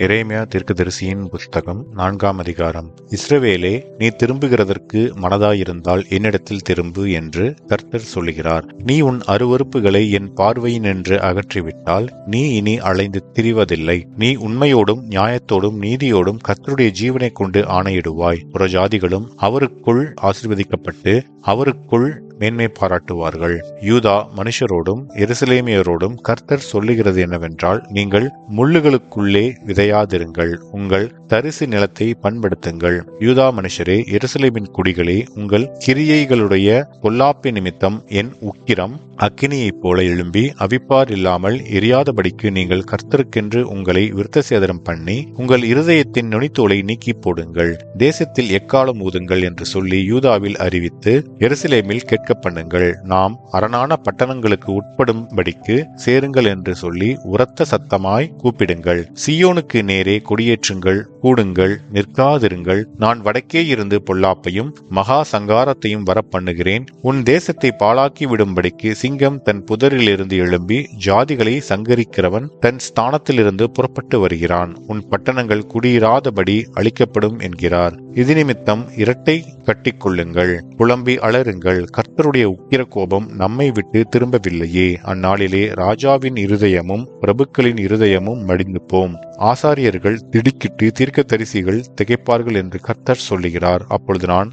எரேமியா தீர்க்கதரிசியின் புஸ்தகம் 4ஆம் அதிகாரம். இஸ்ரவேலே, நீ திரும்புகிறதற்கு மனதாயிருந்தால் என்னிடத்தில் திரும்பு என்று கர்த்தர் சொல்லுகிறார். நீ உன் அருவருப்புகளை என் பார்வையினின்று அகற்றிவிட்டால் நீ இனி அலைந்து திரிவதில்லை. நீ உண்மையோடும் நியாயத்தோடும் நீதியோடும் கர்த்தருடைய ஜீவனை கொண்டு ஆணையிடுவாய். புறஜாதிகளும் அவருக்குள் ஆசீர்வதிக்கப்பட்டு அவருக்குள் மேன்மை பாராட்டுவார்கள். யூதா மனுஷரோடும் எருசலேமியரோடும் கர்த்தர் சொல்லுகிறது என்னவென்றால், நீங்கள் முள்ளுகளுக்குள்ளே விதையாதிருங்கள், உங்கள் தரிசு நிலத்தை பண்படுத்துங்கள். யூதா மனுஷரே, எருசலேமின் குடிகளே, உங்கள் கிரியைகளுடைய பொல்லாப்பு நிமித்தம் என் உக்கிரம் அக்கினியைப் போல எழும்பி அவிப்பார் இல்லாமல் எரியாதபடிக்கு நீங்கள் கர்த்தருக்கென்று உங்களை விருத்தசேதனம் பண்ணி உங்கள் இருதயத்தின் நுனித்தோலை நீக்கி போடுங்கள். தேசத்தில் எக்காலம் ஊதுங்கள் என்று சொல்லி யூதாவில் அறிவித்து எருசலேமில் கேட்க பண்ணுங்கள். நாம் அரணான பட்டணங்களுக்கு உட்படும்படிக்கு சேருங்கள் என்று சொல்லி உரத்த சத்தமாய் கூப்பிடுங்கள். சீயோனுக்கு நேரே கொடியேற்றுங்கள், கூடுங்கள், நிற்காதிருங்கள். நான் வடக்கே இருந்து பொல்லாப்பையும் மகா சங்காரத்தையும் வர பண்ணுகிறேன். உன் தேசத்தை பாழாக்கி விடும்படிக்கு சிங்கம் தன் புதரிலிருந்து எழும்பி ஜாதிகளை சங்கரிக்கிறவன் தன் ஸ்தானத்திலிருந்து புறப்பட்டு வருகிறான். உன் பட்டணங்கள் குடியிராதபடி அழிக்கப்படும் என்கிறார். இது நிமித்தம் இரட்டை கட்டிக்கொள்ளுங்கள், புலம்பி அலறுங்கள். கர்த்தருடைய உக்கிர கோபம் நம்மை விட்டு திரும்பவில்லையே. அந்நாளிலே ராஜாவின் இருதயமும் பிரபுக்களின் இருதயமும் மடிந்து போம். ஆசாரியர்கள் திடுக்கிட்டு தீர்க்கதரிசிகள் திகைப்பார்கள் என்று கர்த்தர் சொல்லுகிறார். அப்பொழுது நான்,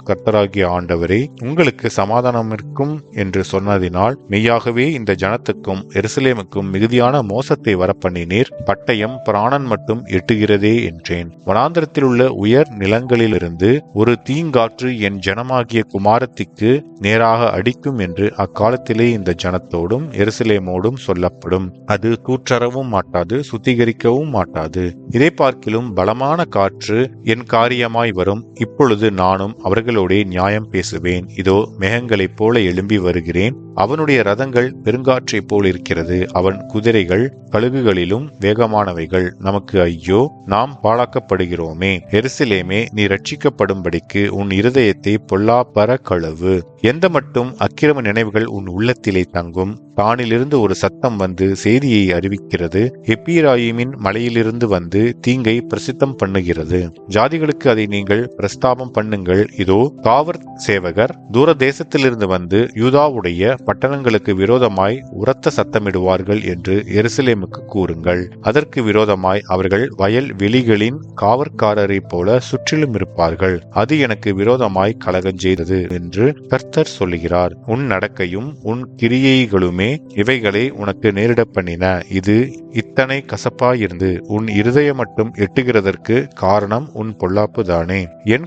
கர்த்தராகிய ஆண்டவரே, உங்களுக்கு சமாதானம் இருக்கும் என்று சொன்னதினால் மெய்யாகவே இந்த ஜனத்துக்கும் எருசலேமுக்கும் மிகுதியான மோசத்தை வரப்பண்ணினீர். பட்டயம் பிராணன் மட்டும் எட்டுகிறதே என்றேன். வனாந்திரத்தில் உள்ள உயர் நிலங்களிலிருந்து ஒரு தீங்காற்று என் ஜனமாகிய குமாரத்திற்கு நேராக அடிக்கும் என்று அக்காலத்திலே இந்த ஜனத்தோடும் எருசலேமோடும் சொல்லப்படும். அது கூற்றறவும் மாட்டாது, சுத்திகரிக்கவும் மாட்டாது. இதை பார்க்கிலும் பலமான காற்று என் காரியமாய் வரும். இப்பொழுது நானும் அவர்களோட நியாயம் பேசுவேன். இதோ மேகங்களைப் போல எழும்பி வருகிறேன். அவனுடைய ரதங்கள் பெருங்காற்றைப் போல் இருக்கிறது. அவன் குதிரைகள் கழுகுகளிலும் வேகமானவைகள். நமக்கு ஐயோ, நாம் பாழாக்கப்படுகிறோமே. எருசலேமே, நீ ரட்சிக்கப்படும்படிக்கு உன் இருதயத்தை பொல்லாப்பற கழுவு. எந்த மட்டும் அக்கிரம நினைவுகள் உன் உள்ளத்திலே தங்கும். தானிலிருந்து ஒரு சத்தம் வந்து செய்தியை அறிவிக்கிறது. எப்பிராயீமின் மலையிலிருந்து வந்து தீங்கை பிரசித்தம் பண்ணுகிறது. ஜாதிகளுக்கு அதை நீங்கள் பிரஸ்தாபம் பண்ணுங்கள். இதோ காவற் சேவகர் தூர தேசத்திலிருந்து வந்து யூதாவுடைய பட்டணங்களுக்கு விரோதமாய் உரத்த சத்தமிடுவார்கள் என்று எருசலேமுக்கு கூறுங்கள். அதற்கு விரோதமாய் அவர்கள் வயல் வெளிகளின் காவற்காரரை போல சுற்றிலும் இருப்பார்கள். அது எனக்கு விரோதமாய் கலகம் செய்தது என்று கர்த்தர் சொல்லுகிறார். உன் நடக்கையும் உன் கிரியைகளுமே இவைகளை உனக்கு நேரிட பண்ணின. இது இத்தனை கசப்பாயிருந்து உன் இருதயம் மட்டும் எட்டுகிறதற்கு காரணம் உன் பொல்லாப்பு தானே. என்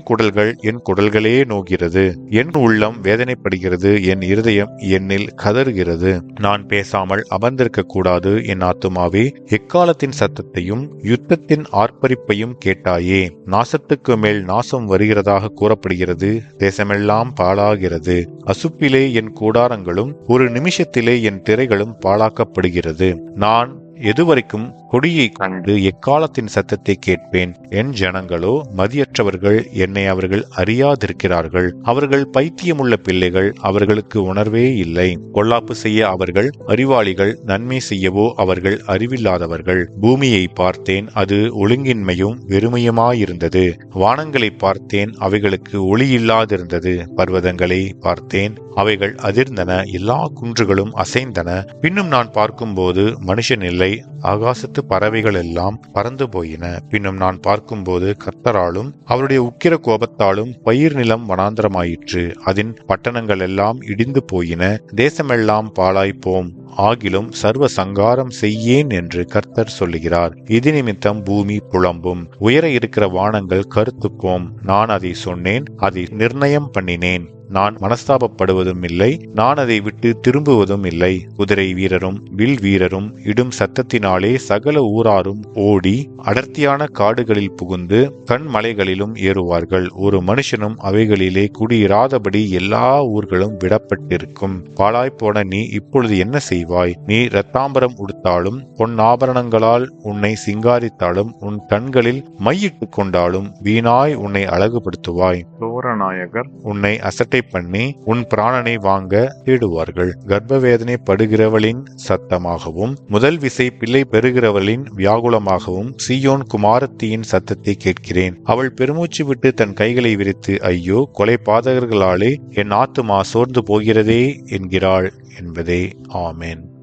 குடல்களே நோகிறது, என் உள்ளம் வேதனைப்படுகிறது, என் இருதயம் என்னில் கதறுகிறது. நான் பேசாமல் அமர்ந்திருக்க கூடாது. என் ஆத்துமாவே, எக்காலத்தின் சத்தத்தையும் யுத்தத்தின் ஆர்ப்பரிப்பையும் கேட்டாயே. நாசத்துக்கு மேல் நாசம் வருகிறதாக கூறப்படுகிறது. தேசமெல்லாம் பாழாகிறது. அசுப்பிலே என் கூடாரங்களும் ஒரு நிமிஷத்திலே என் திரைகளும் பாழாக்கப்படுகிறது. நான் எதுவரைக்கும் கொடியை கண்டு எக்காலத்தின் சத்தத்தை கேட்பேன். என் ஜனங்களோ மதியற்றவர்கள், என்னை அவர்கள் அறியாதிருக்கிறார்கள். அவர்கள் பைத்தியமுள்ள பிள்ளைகள், அவர்களுக்கு உணர்வே இல்லை. பொல்லாப்பு செய்ய அவர்கள் அறிவாளிகள், நன்மை செய்யவோ அவர்கள் அறிவில்லாதவர்கள். பூமியை பார்த்தேன், அது ஒழுங்கின்மையும் வெறுமையுமாயிருந்தது. வானங்களை பார்த்தேன், அவைகளுக்கு ஒளியில்லாதிருந்தது. பர்வதங்களை பார்த்தேன், அவைகள் அதிர்ந்தன, எல்லா குன்றுகளும் அசைந்தன. பின்னும் நான் பார்க்கும்போது மனுஷன் இல்லை, ஆகாசத்து பறவைகள் எல்லாம் பறந்து போயின. பின்னும் நான் பார்க்கும்போது கர்த்தராலும் அவருடைய உக்கிர கோபத்தாலும் பயிர் நிலம் வனாந்தரமாயிற்று. அதன் பட்டணங்கள் எல்லாம் இடிந்து போயின. தேசமெல்லாம் பாழாய்ப்போம். ஆகிலும் சர்வ சங்காரம் செய்யேன் என்று கர்த்தர் சொல்லுகிறார். இது நிமித்தம் பூமி புலம்பும், உயர இருக்கிற வானங்கள் கருத்துப்போம். நான் அதை சொன்னேன், அதை நிர்ணயம் பண்ணினேன். நான் மனஸ்தாபப்படுவதும் இல்லை, நான் அதை விட்டு திரும்புவதும் இல்லை. குதிரை வீரரும் வில் வீரரும் இடும் சத்தத்தினாலே சகல ஊராரும் ஓடி அடர்த்தியான காடுகளில் புகுந்து கண்மலைகளிலும் ஏறுவார்கள். ஒரு மனுஷனும் அவைகளிலே குடியிராதபடி எல்லா ஊர்களும் விடப்பட்டிருக்கும். பாழாய்ப்போன நீ இப்பொழுது என்ன செய்வாய்? நீ இரத்தாம்பரம் உடுத்தாலும் பொன்னாபரணங்களால் உன்னை சிங்காரித்தாலும் உன் கண்களில் மையிட்டு கொண்டாலும் வீணாய் உன்னை அழகுபடுத்துவாய். தோரநாயகர் உன்னை அசட்டை சேட்டை பண்ணி உன் பிராணனை வாங்க தேடுவார்கள். கர்ப்பவேதனை படுகிறவளின் சத்தமாகவும் முதல் விசை பிள்ளை பெறுகிறவளின் வியாகுலமாகவும் சீயோன் குமாரத்தியின் சத்தத்தை கேட்கிறேன். அவள் பெருமூச்சு விட்டு தன் கைகளை விரித்து, ஐயோ, கொலை பாதகர்களாலே என் ஆத்துமா சோர்ந்து போகிறதே என்கிறாள் என்பதே. ஆமென்.